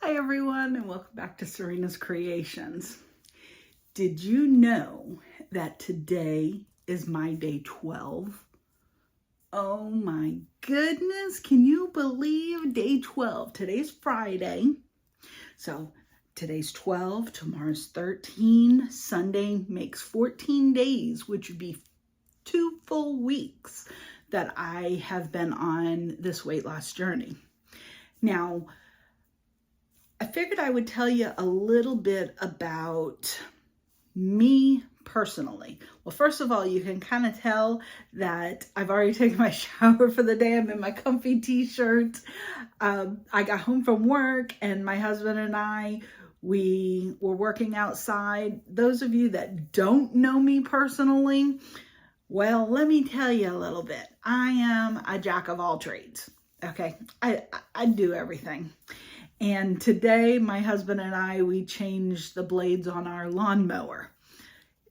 Hi everyone, and welcome back to Serena's Creations. Did you know that today is my day 12? Oh my goodness, can you believe day 12? Today's Friday, so today's 12, tomorrow's 13, Sunday makes 14 days, which would be 2 full weeks that I have been on this weight loss journey. Now, I figured I would tell you a little bit about me personally. Well, first of all, you can kind of tell that I've already taken my shower for the day. I'm in my comfy t-shirt. I got home from work and my husband and I, we were working outside. Those of you that don't know me personally, well, let me tell you a little bit. I am a jack of all trades. Okay, I do everything. And today, my husband and I, we changed the blades on our lawnmower.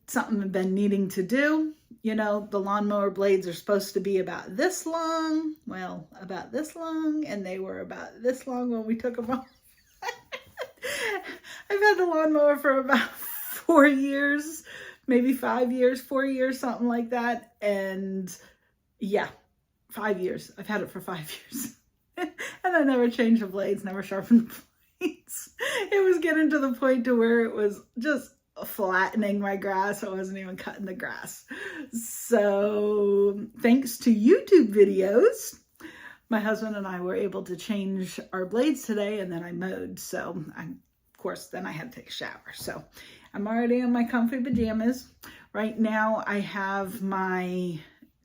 It's something I've been needing to do. You know, the lawnmower blades are supposed to be about this long. Well, about this long, and they were about this long when we took them off. I've had the lawnmower for about 4 years, maybe 5 years, 4 years, something like that. And yeah, 5 years. I've had it for 5 years. And I never changed the blades, never sharpened the blades. It was getting to the point to where it was just flattening my grass. I wasn't even cutting the grass. So thanks to YouTube videos, my husband and I were able to change our blades today, and then I mowed. So of course, then I had to take a shower. So I'm already in my comfy pajamas. Right now I have my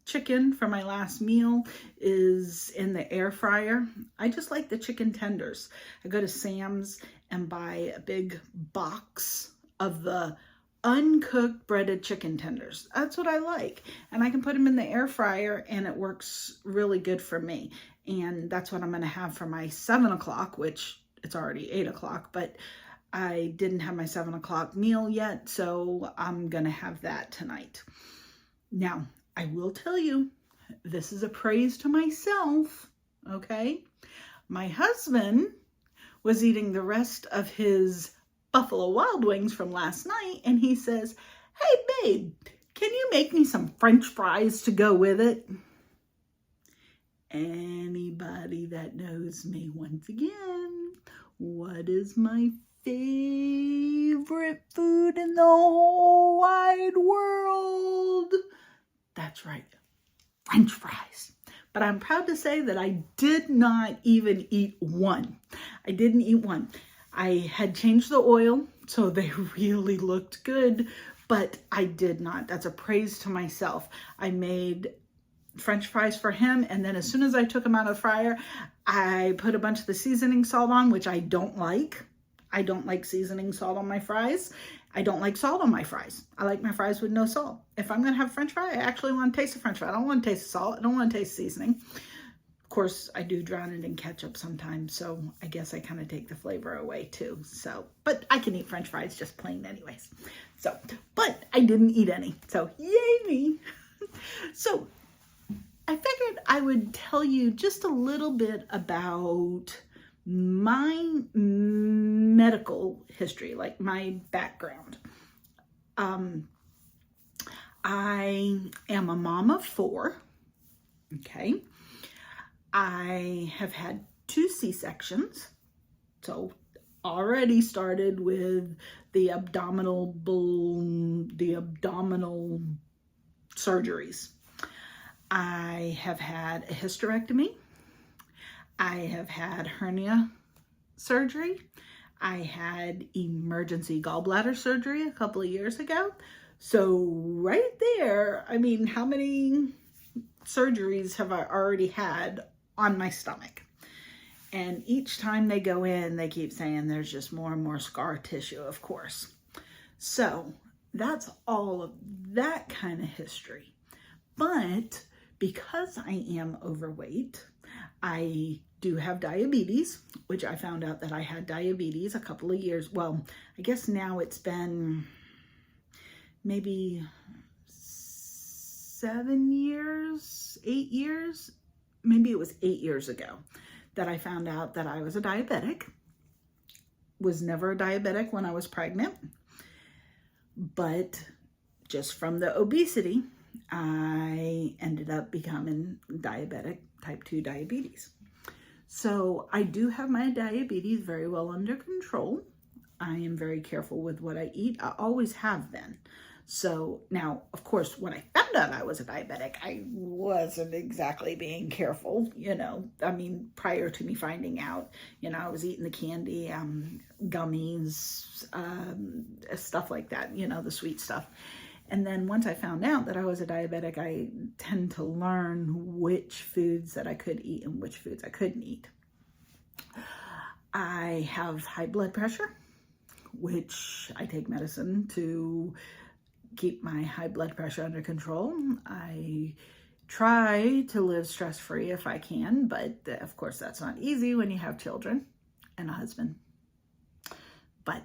chicken for my last meal is in the air fryer. I just like the chicken tenders. I go to Sam's and buy a big box of the uncooked breaded chicken tenders. That's what I like. And I can put them in the air fryer and it works really good for me. And that's what I'm going to have for my 7 o'clock, which it's already 8 o'clock, but I didn't have my 7 o'clock meal yet. So I'm going to have that tonight. Now, I will tell you, this is a praise to myself, okay? My husband was eating the rest of his Buffalo Wild Wings from last night, and he says, "Hey, babe, can you make me some French fries to go with it?" Anybody that knows me, once again, what is my favorite food in the whole wide world? That's right, French fries. But I'm proud to say that I did not even eat one. I didn't eat one. I had changed the oil, so they really looked good, but I did not. That's a praise to myself. I made French fries for him, and then as soon as I took them out of the fryer, I put a bunch of the seasoning salt on, which I don't like. I don't like seasoning salt on my fries. I don't like salt on my fries. I like my fries with no salt. If I'm going to have French fry, I actually want to taste the French fry. I don't want to taste the salt. I don't want to taste the seasoning. Of course, I do drown it in ketchup sometimes, so I guess I kind of take the flavor away too. So, but I can eat French fries just plain anyways. So, but I didn't eat any. So, yay me. So, I figured I would tell you just a little bit about my medical history, like my background. I am a mom of 4, okay? I have had 2 C-sections, so already started with the abdominal surgeries. I have had a hysterectomy. I have had hernia surgery. I had emergency gallbladder surgery a couple of years ago. So right there, I mean, how many surgeries have I already had on my stomach? And each time they go in, they keep saying there's just more and more scar tissue, of course. So that's all of that kind of history. But because I am overweight, I do have diabetes, which I found out that I had diabetes a couple of years. Well, I guess now it's been maybe 7 years, 8 years, maybe it was 8 years ago that I found out that I was a diabetic. was never a diabetic when I was pregnant, but just from the obesity, I ended up becoming diabetic, type 2 diabetes. So I do have my diabetes very well under control. I am very careful with what I eat. I always have been. So now, of course, when I found out I was a diabetic, I wasn't exactly being careful, I mean, prior to me finding out, I was eating the candy, gummies, stuff like that, the sweet stuff. And then once I found out that I was a diabetic, I tend to learn which foods that I could eat and which foods I couldn't eat. I have high blood pressure, which I take medicine to keep my high blood pressure under control. I try to live stress-free if I can, but of course that's not easy when you have children and a husband. But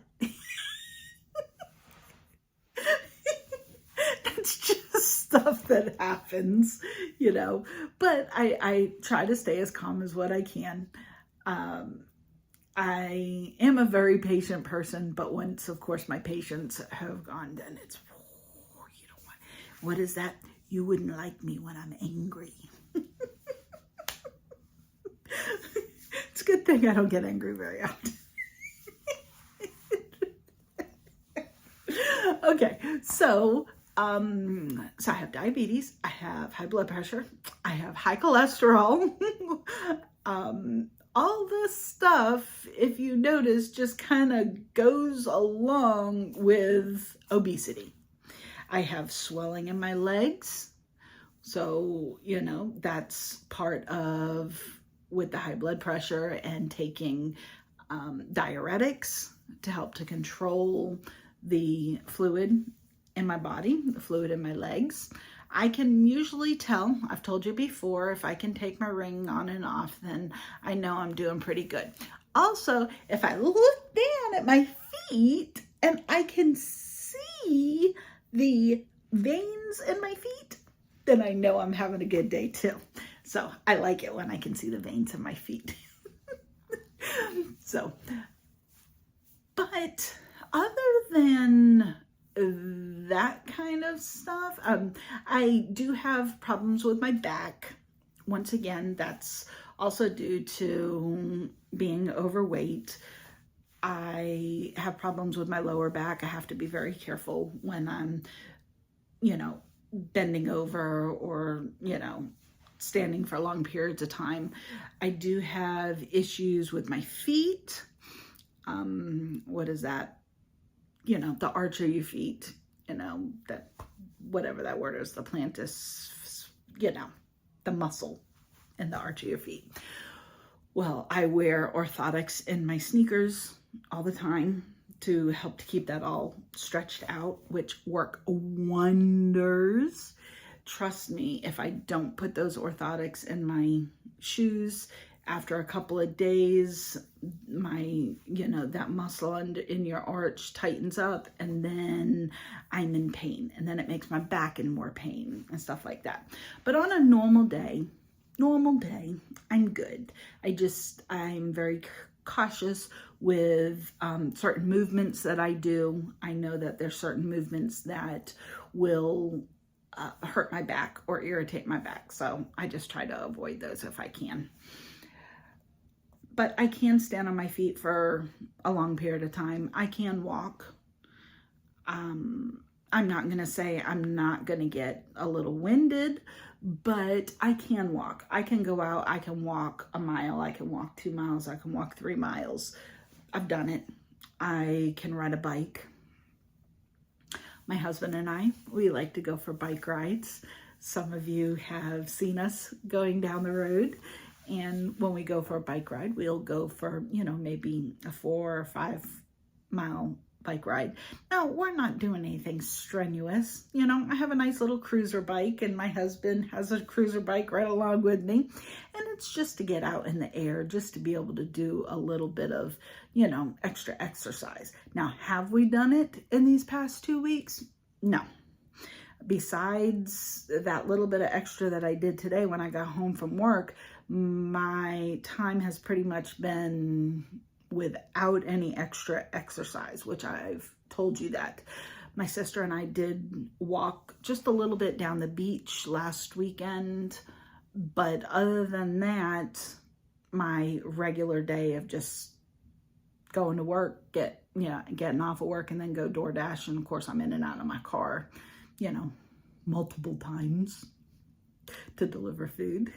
it's just stuff that happens, but I try to stay as calm as what I can. I am a very patient person, but once, of course, my patients have gone, then it's, what is that? You wouldn't like me when I'm angry. It's a good thing I don't get angry very often. Okay, so I have diabetes, I have high blood pressure, I have high cholesterol. All this stuff, if you notice, just kind of goes along with obesity. I have swelling in my legs. So, that's part of with the high blood pressure and taking diuretics to help to control the fluid in my body, the fluid in my legs. I can usually tell, I've told you before, if I can take my ring on and off, then I know I'm doing pretty good. Also, if I look down at my feet and I can see the veins in my feet, then I know I'm having a good day too. So I like it when I can see the veins in my feet. So, but other than that kind of stuff, I do have problems with my back. Once again, that's also due to being overweight. I have problems with my lower back. I have to be very careful when I'm, bending over or, standing for long periods of time. I do have issues with my feet. What is that? The arch of your feet, that, whatever that word is, the plantar, the muscle in the arch of your feet. Well, I wear orthotics in my sneakers all the time to help to keep that all stretched out, which work wonders. Trust me, if I don't put those orthotics in my shoes, after a couple of days, my, that muscle in your arch tightens up, and then I'm in pain, and then it makes my back in more pain and stuff like that. But on a normal day, I'm good. I'm very cautious with certain movements that I do. I know that there's certain movements that will hurt my back or irritate my back. So I just try to avoid those if I can. But I can stand on my feet for a long period of time. I can walk. I'm not going to say I'm not going to get a little winded, but I can walk. I can go out. I can walk a mile. I can walk 2 miles. I can walk 3 miles. I've done it. I can ride a bike. My husband and I, we like to go for bike rides. Some of you have seen us going down the road. And when we go for a bike ride, we'll go for, maybe a 4 or 5 mile bike ride. Now, we're not doing anything strenuous. I have a nice little cruiser bike, and my husband has a cruiser bike right along with me. And it's just to get out in the air, just to be able to do a little bit of, extra exercise. Now, have we done it in these past 2 weeks? No. Besides that little bit of extra that I did today when I got home from work, my time has pretty much been without any extra exercise, which I've told you that. My sister and I did walk just a little bit down the beach last weekend, but other than that, my regular day of just going to work, getting off of work and then go DoorDash, and of course I'm in and out of my car, multiple times to deliver food.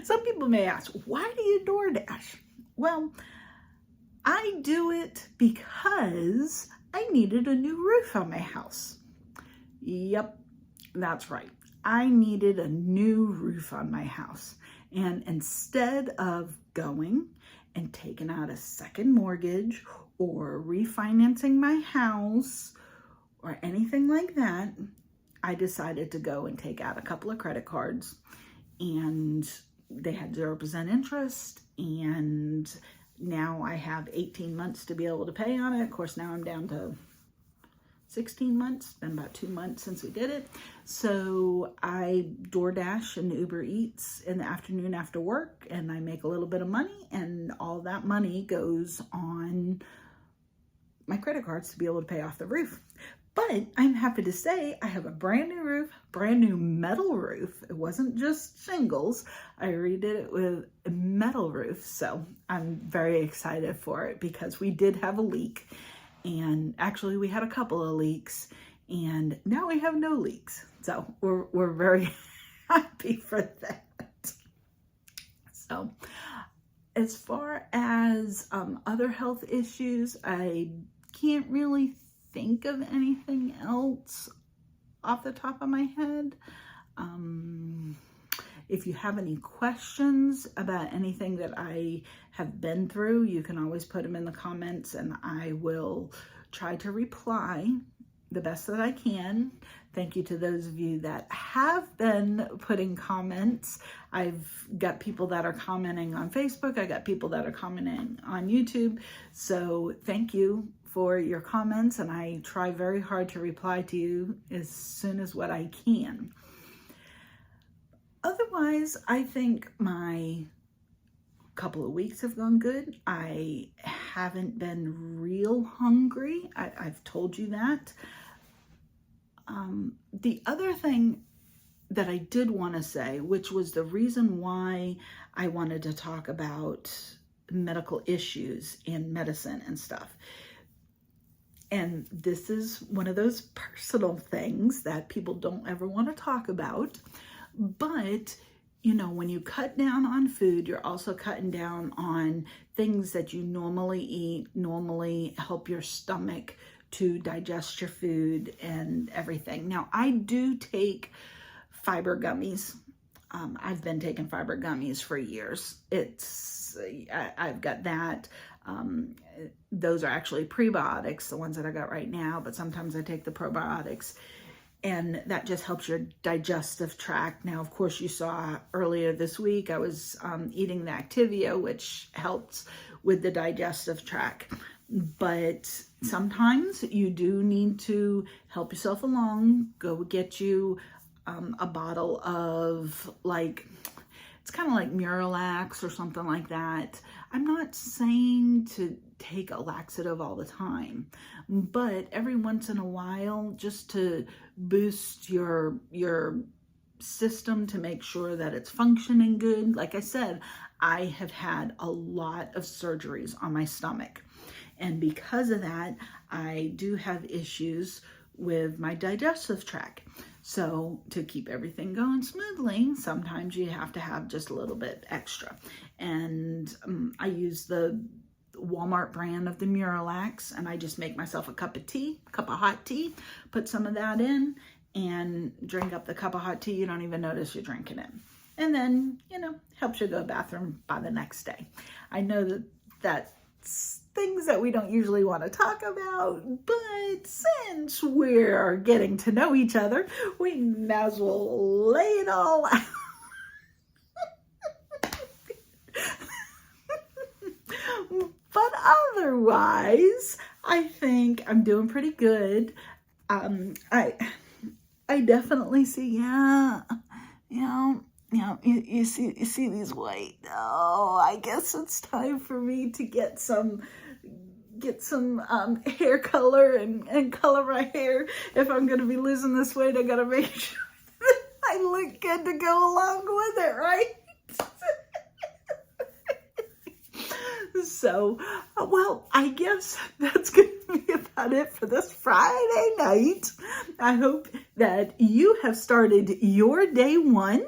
Some people may ask, why do you DoorDash? Well, I do it because I needed a new roof on my house. Yep, that's right. I needed a new roof on my house. And instead of going and taking out a second mortgage or refinancing my house or anything like that, I decided to go and take out a couple of credit cards, and they had 0% interest, and now I have 18 months to be able to pay on it. Of course, now I'm down to 16 months. It's been about 2 months since we did it. So I DoorDash and Uber Eats in the afternoon after work, and I make a little bit of money, and all that money goes on my credit cards to be able to pay off the roof. But I'm happy to say I have a brand new roof, brand new metal roof. It wasn't just shingles. I redid it with a metal roof. So I'm very excited for it because we did have a leak. And actually we had a couple of leaks, and now we have no leaks. So we're very happy for that. So as far as other health issues, I can't really think of anything else off the top of my head. If you have any questions about anything that I have been through, you can always put them in the comments, and I will try to reply the best that I can. Thank you to those of you that have been putting comments. I've got people that are commenting on Facebook. I got people that are commenting on YouTube. So thank you for your comments, and I try very hard to reply to you as soon as what I can. Otherwise, I think my couple of weeks have gone good. I haven't been real hungry. I've told you that. The other thing that I did want to say, which was the reason why I wanted to talk about medical issues in medicine and stuff. And this is one of those personal things that people don't ever want to talk about. But, when you cut down on food, you're also cutting down on things that you normally eat, normally help your stomach to digest your food and everything. Now, I do take fiber gummies. I've been taking fiber gummies for years. I've got that. Those are actually prebiotics, the ones that I got right now, but sometimes I take the probiotics, and that just helps your digestive tract. Now, of course, you saw earlier this week, I was eating the Activia, which helps with the digestive tract. But sometimes you do need to help yourself along. Go get you a bottle of it's kind of like Miralax or something like that. I'm not saying to take a laxative all the time, but every once in a while, just to boost your system to make sure that it's functioning good. Like I said, I have had a lot of surgeries on my stomach, and because of that, I do have issues with my digestive tract. So to keep everything going smoothly, sometimes you have to have just a little bit extra. And I use the Walmart brand of the Miralax, and I just make myself a cup of hot tea, put some of that in, and drink up the cup of hot tea. You don't even notice you're drinking it. And then, helps you go to the bathroom by the next day. I know that's things that we don't usually want to talk about, but since we're getting to know each other, we might as well lay it all out. But otherwise, I think I'm doing pretty good. I definitely see, you see these white. Oh, I guess it's time for me to get some hair color and color my hair. If I'm going to be losing this weight, I got to make sure that I look good to go along with it, right? So, well, I guess that's going to be about it for this Friday night. I hope that you have started your day one.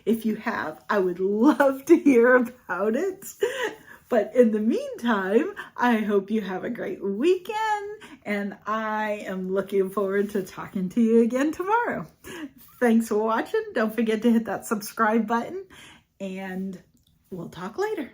If you have, I would love to hear about it. But in the meantime, I hope you have a great weekend, and I am looking forward to talking to you again tomorrow. Thanks for watching. Don't forget to hit that subscribe button, and we'll talk later.